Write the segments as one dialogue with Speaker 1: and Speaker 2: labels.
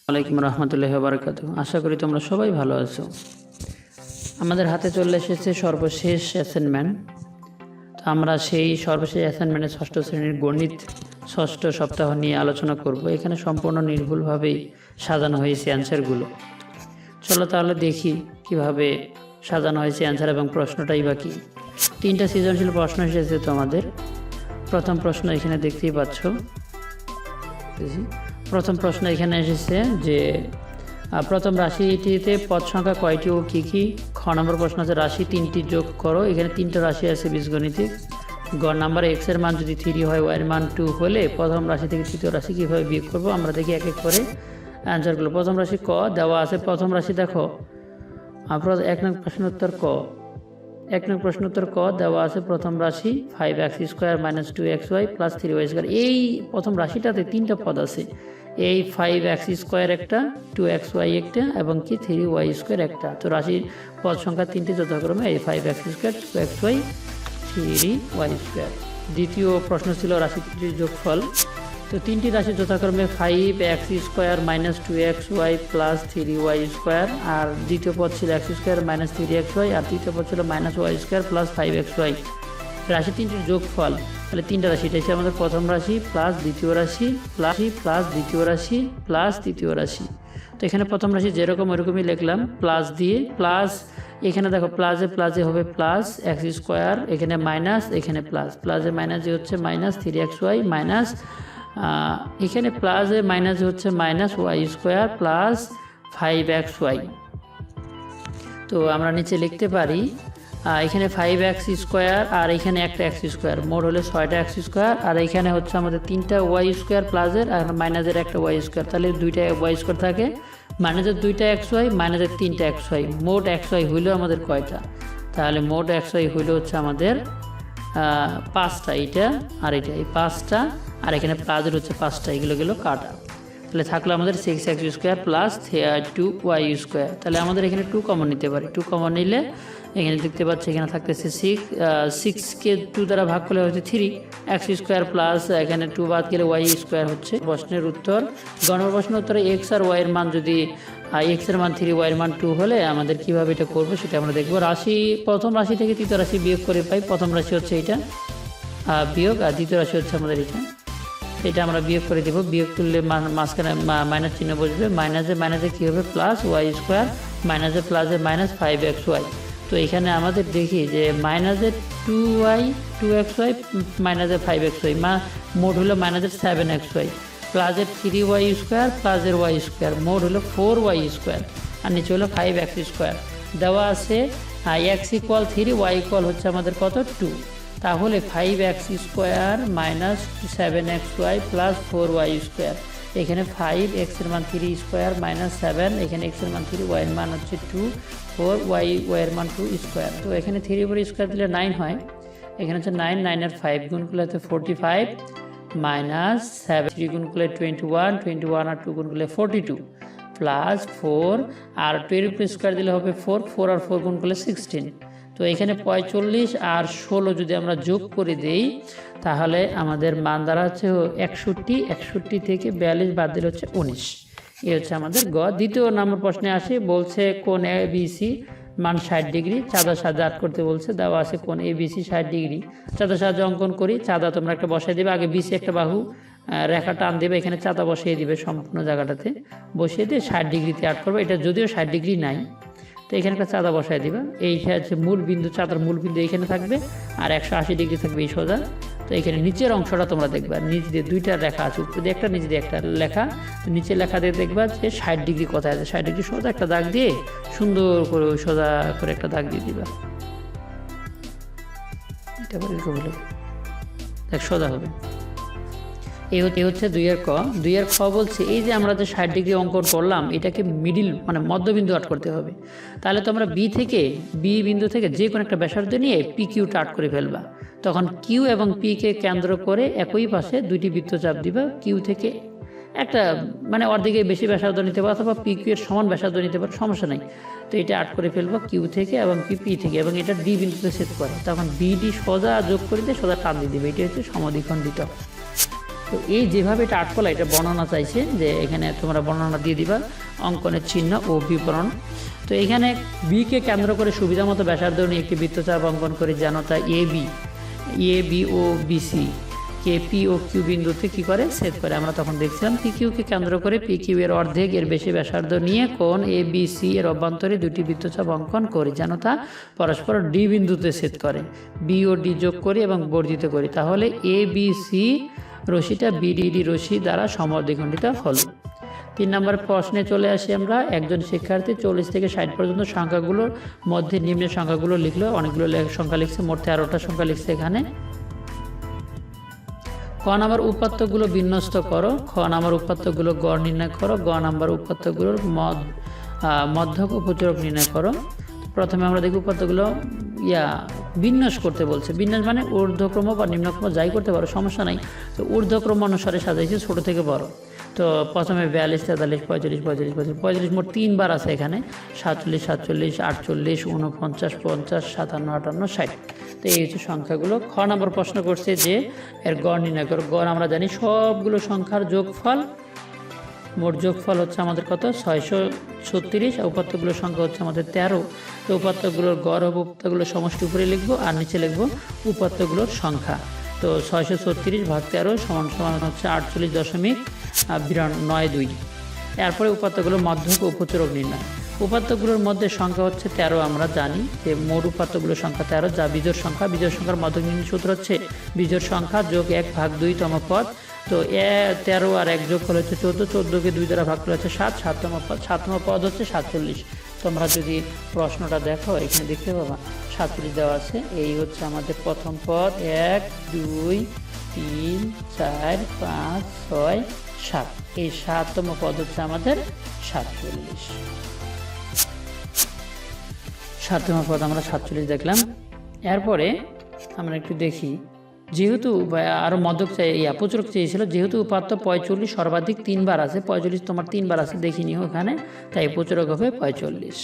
Speaker 1: ওয়ালাইকুম রহমতুল্লাহি ওয়া বারাকাতুহু। আশা করি তোমরা সবাই ভালো আছো। আমাদের হাতে চলে এসেছে সর্বশেষ অ্যাসাইনমেন্ট। তো আমরা সেই সর্বশেষ অ্যাসাইনমেন্টের ষষ্ঠ শ্রেণীর গণিত ষষ্ঠ সপ্তাহ নিয়ে আলোচনা করব। এখানে সম্পূর্ণ নির্ভুলভাবেই সাজানো হয়েছে অ্যান্সারগুলো। চলো তাহলে দেখি কিভাবে সাজানো হয়েছে অ্যান্সার এবং প্রশ্নটাই বা কী। 3টা সৃজনশীল প্রশ্ন এসেছে তোমাদের। প্রথম প্রশ্ন এখানে দেখতেই পাচ্ছ। প্রথম প্রশ্ন এখানে এসেছে যে প্রথম রাশিটিতে পদ সংখ্যা কয়টি ও কী কী। খ নম্বর প্রশ্ন আছে রাশি 3টি যোগ করো। এখানে 3টা রাশি আছে বীজগণিতিক। গ নাম্বারে এক্স এর মান যদি 3 হয় ওয়াই এর মান 2 হলে প্রথম রাশি থেকে তৃতীয় রাশি কীভাবে বিয়োগ করবো আমরা দেখি এক এক করে অ্যান্সারগুলো। প্রথম রাশি ক দেওয়া আছে। প্রথম রাশি দেখো এক নং প্রশ্ন উত্তর ক। এক নং প্রশ্ন উত্তর ক দেওয়া আছে প্রথম রাশি 5x² - 2xy + 3y²। এই প্রথম রাশিটাতে 3টা পদ আছে। এই 5x² একটা, 2xy একটা এবং কি 3y² একটা। তো রাশির পদ সংখ্যা 3টি যথাক্রমে এই 5x², 2xy, 3y²। দ্বিতীয় প্রশ্ন ছিল রাশি 3টির যোগফল। তো 3টি রাশি যথাক্রমে 5x² - 2xy + 3y²। আর দ্বিতীয় পদ ছিল x² - 3xy আর তৃতীয় পদ ছিল -y² + 5xy। রাশি 3টির যোগফল তাহলে 3টা রাশি, এটা হচ্ছে আমাদের প্রথম রাশি প্লাস দ্বিতীয় রাশি প্লাস দ্বিতীয় রাশি প্লাস তৃতীয় রাশি। তো এখানে প্রথম রাশি যেরকম ওইরকমই লিখলাম প্লাস দিয়ে। প্লাস এখানে দেখো প্লাসে হবে প্লাস x², এখানে মাইনাস, এখানে প্লাস। প্লাসে মাইনাসে হচ্ছে -3xy মাইনাস, এখানে প্লাসে মাইনাসে হচ্ছে -y² + 5xy। তো আমরা নিচে লিখতে পারি এখানে 5x² আর এখানে একটা x², মোট হলে 6টা x²। আর এখানে হচ্ছে আমাদের 3টা y² প্লাসের আর মাইনাসের একটা y², তাহলে 2টা y² থাকে। মাইনাসের 2টা xy মাইনাসের 3টা xy, মোট xy হইলেও আমাদের কয়টা? তাহলে মোট xy হইল হচ্ছে আমাদের 5টা। এইটা আর এটা, এই 5টা আর এখানে প্লাসের হচ্ছে 5টা, এগুলো গেলো কাটা। তাহলে থাকলো আমাদের 6x² + 2y²। তাহলে আমাদের এখানে 2 কমন নিতে পারি। 2 কমন নিলে এখানে দেখতে পাচ্ছি এখানে থাকতেছে 6কে 2 দ্বারা ভাগ করলে হচ্ছে 3x² প্লাস এখানে 2 বাদ গেলে y² হচ্ছে। প্রশ্নের উত্তর প্রশ্নের উত্তরে x আর y এর মান যদি x এর মান 3 y এর মান 2 হলে আমাদের কিভাবে এটা করবো সেটা আমরা দেখবো। রাশি প্রথম রাশি থেকে তৃতীয় রাশি বিয়োগ করে পাই। প্রথম রাশি হচ্ছে এটা বিয়োগ আর দ্বিতীয় রাশি হচ্ছে আমাদের এটা আমরা বিয়োগ করে দেবো। বিয়োগ করলে মাঝখানে মাইনাস চিহ্ন বসবে। মাইনাসে কী হবে +y², মাইনাসে প্লাসে -5xy। তো এখানে আমাদের দেখি যে মাইনাসে 2xy মাইনাসে 5xy মোট হলো -7xy প্লাসের 3y² প্লাসের y², মোট হলো 4y²। আর নিচে হলো 5x² দেওয়া আছে। x = 3, y = হচ্ছে আমাদের কত 2। তাহলে 5x² - 7xy + 4y²। এখানে 5x এর মান 3² -7, এখানে x এর মান 3, y এর মান হচ্ছে 2, 4 y এর মান 2²। তো এখানে 3 উপর স্কোয়ার দিলে 9 হয়। এখানে হচ্ছে 9 এর 5 গুণ করলে হচ্ছে 45 -7 3 গুণ করলে 21 আর 2 গুণ করলে 42 প্লাস 4 আর 2 এর উপর স্কোয়ার দিলে হবে 4 আর 4 গুণ করলে 16। তো এখানে 45 আর 16 যদি আমরা যোগ করে দেই তাহলে আমাদের মান দ্বারা হচ্ছে 61 থেকে 42 বাদ দিলে হচ্ছে 19। এই হচ্ছে আমাদের গ। দ্বিতীয় নম্বর প্রশ্নে আসে, বলছে কোণ ABC মান 60 ডিগ্রি, চাঁদার সাহায্যে আট করতে বলছে। দেওয়া আছে কোণ ABC 60 ডিগ্রি। চাঁদার সাহায্যে অঙ্কন করি। চাঁদা তোমরা একটা বসাই দেবে। আগে BC একটা বাহু রেখা টান দেবে, এখানে চাঁদা বসিয়ে দিবে সম্পূর্ণ জায়গাটাতে বসিয়ে দিয়ে 60 ডিগ্রিতে আট করবে। এটা যদিও 60 ডিগ্রি নাই, তো এখানে একটা চাঁদা বসায় দিবা। এইটা হচ্ছে মূল বিন্দু, চাঁদার মূল বিন্দু এইখানে থাকবে আর 180 ডিগ্রি থাকবে এই সোজা। তো এখানে নিচের অংশটা তোমরা দেখবা, নিচ দিয়ে 2টা লেখা আছে, উপরে দিয়ে একটা নিচে দিয়ে একটা লেখা। তো নিচে লেখা দিয়ে দেখবা যে 60 ডিগ্রি কোথায় আছে। 60 ডিগ্রি সোজা একটা দাগ দিয়ে সুন্দর করে ওই সোজা করে একটা দাগ দিয়ে দিবা। এটা করে দেখ সোজা হবে। এই হচ্ছে 2 এর ক। 2 এর খ বলছে এই যে আমরা যে 60 ডিগ্রি অঙ্কন করলাম এটাকে মিডিল মানে মধ্যবিন্দু আট করতে হবে। তাহলে তোমরা বি বিন্দু থেকে যে কোনো একটা ব্যাসার্ধ নিয়ে PQটা আট করে ফেলবা। তখন কিউ এবং পিকে কেন্দ্র করে একই পাশে 2টি বৃত্তচাপ দিবা। কিউ থেকে একটা মানে অর্ধেকে বেশি ব্যাসার্ধ নিতে পারো অথবা PQ এর সমান ব্যাসার্ধ নিতে পারো, সমস্যা নেই। তো এটা আট করে ফেলবো কিউ থেকে এবং পি থেকে, এবং এটা ডি বিন্দুতে ছেদ করে। তখন BD সোজা যোগ করে দিয়ে সোজা টান দিয়ে দিবে। এটা হচ্ছে সমদ্বিখণ্ডিত। তো এই যেভাবে এটা আটকলা, এটা বর্ণনা চাইছে যে এখানে তোমরা বর্ণনা দিয়ে দিবা, অঙ্কনের চিহ্ন ও বিবরণ। তো এখানে বিকে কেন্দ্র করে সুবিধা মতো ব্যাসার্ধ নিয়ে একটি বৃত্তচাপ অঙ্কন করে যেন তা A B O BC K P O Q বিন্দুতে কী করে ছেদ করে। আমরা তখন দেখছিলাম পি কিউকে কেন্দ্র করে পি কিউ এর অর্ধেক এর বেশি ব্যাসার্ধ নিয়ে কোণ এ বি সি এর অভ্যন্তরে দুটি বৃত্তচাপ অঙ্কন করি যেন তা পরস্পর ডি বিন্দুতে ছেদ করে, বি ও ডি যোগ করি এবং বর্ধিত করি, তাহলে এ বি সি রশ্মিটা বিডিডি রশ্মি দ্বারা সমদ্বিখণ্ডিত হল। 3 নম্বর প্রশ্নে চলে আসি আমরা। একজন শিক্ষার্থী 40 থেকে 60 পর্যন্ত সংখ্যাগুলোর মধ্যে নিম্নের সংখ্যাগুলো লিখলো, অনেকগুলো সংখ্যা লিখছে, মোট 13টা সংখ্যা লিখছে এখানে। ক নাম্বার উপাত্তগুলো বিন্যস্ত করো, খ নাম্বার উপাত্তগুলো গড় নির্ণয় করো, গ নাম্বার উপাত্তগুলোর মধ্যক ও প্রচুরক নির্ণয় করো। প্রথমে আমরা দেখি উপাত্তগুলো বিন্যাস করতে বলছে। বিন্যাস মানে ঊর্ধ্বক্রম বা নিম্নক্রম যাই করতে পারো, সমস্যা নাই। তো ঊর্ধ্বক্রম অনুসারে সাজাইছে ছোট থেকে বড়। তো প্রথমে 42, 43, 45, 45, 45, 45 মোট 3 বার আছে এখানে, 47, 47, 48, 49, 50, 57, 58, 60। তো এই হচ্ছে সংখ্যাগুলো। খ নম্বর প্রশ্ন করছে যে এর গড় নির্ণয় করো। গড় আমরা জানি সবগুলো সংখ্যার যোগফল, মোট যোগফল হচ্ছে আমাদের কত 636, আর উপাত্তগুলোর সংখ্যা হচ্ছে আমাদের 13। তো উপাত্তগুলোর গড় হবে উপাত্তগুলোর সমষ্টি উপরে লিখবো আর নিচে লিখবো উপাত্তগুলোর সংখ্যা। তো 636 ভাগ 13 সমান সমান হচ্ছে 48.92। এরপরে উপাত্তগুলোর মধ্যক ও প্রচুরক নির্ণয়। উপাত্তগুলোর মধ্যে সংখ্যা হচ্ছে 13, আমরা জানি যে মোট উপাত্তগুলোর সংখ্যা 13, যা বিজোড় সংখ্যা। বিজোড় সংখ্যার মধ্যক নির্ণয় সূত্র হচ্ছে বিজোড় সংখ্যা যোগ 1 ভাগ 2তম পদ। তো 13 আর 1 যোগ করলে হচ্ছে 14, 14কে 2 দ্বারা ভাগ করলে হচ্ছে 7, 7তম পদ। 7তম পদ হচ্ছে 47। তোমরা যদি প্রশ্নটা দেখো এখানে দেখতে পাবা 47 দেওয়া আছে। এই হচ্ছে আমাদের প্রথম পদ, 1 2 3 4 5 6 7। এই 7তম পদ হচ্ছে আমাদের 47। 7তম পদ আমরা 47 দেখলাম। এরপরে আমরা একটু দেখি, যেহেতু আরও মধ্যক প্রচুরক চেয়েছিল, যেহেতু উপাত্ত 45 সর্বাধিক 3 বার আছে, 45 তোমার 3 বার আছে দেখিনি ওখানে, তাই প্রচুরক হবে 45।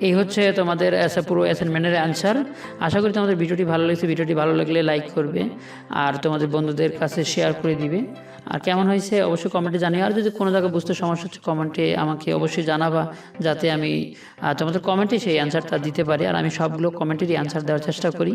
Speaker 1: এই হচ্ছে তোমাদের পুরো অ্যাসাইনমেন্টের অ্যান্সার। আশা করি তোমাদের ভিডিওটি ভালো লেগেছে। ভিডিওটি ভালো লাগলে লাইক করবে আর তোমাদের বন্ধুদের কাছে শেয়ার করে দিবে। আর কেমন হয়েছে অবশ্যই কমেন্টে জানিও। আর যদি কোনো জায়গায় বুঝতে সমস্যা হচ্ছে কমেন্টে আমাকে অবশ্যই জানাবা, যাতে আমি তোমাদের কমেন্টে সেই অ্যান্সারটা দিতে পারি। আর আমি সবগুলো কমেন্টেরই অ্যান্সার দেওয়ার চেষ্টা করি।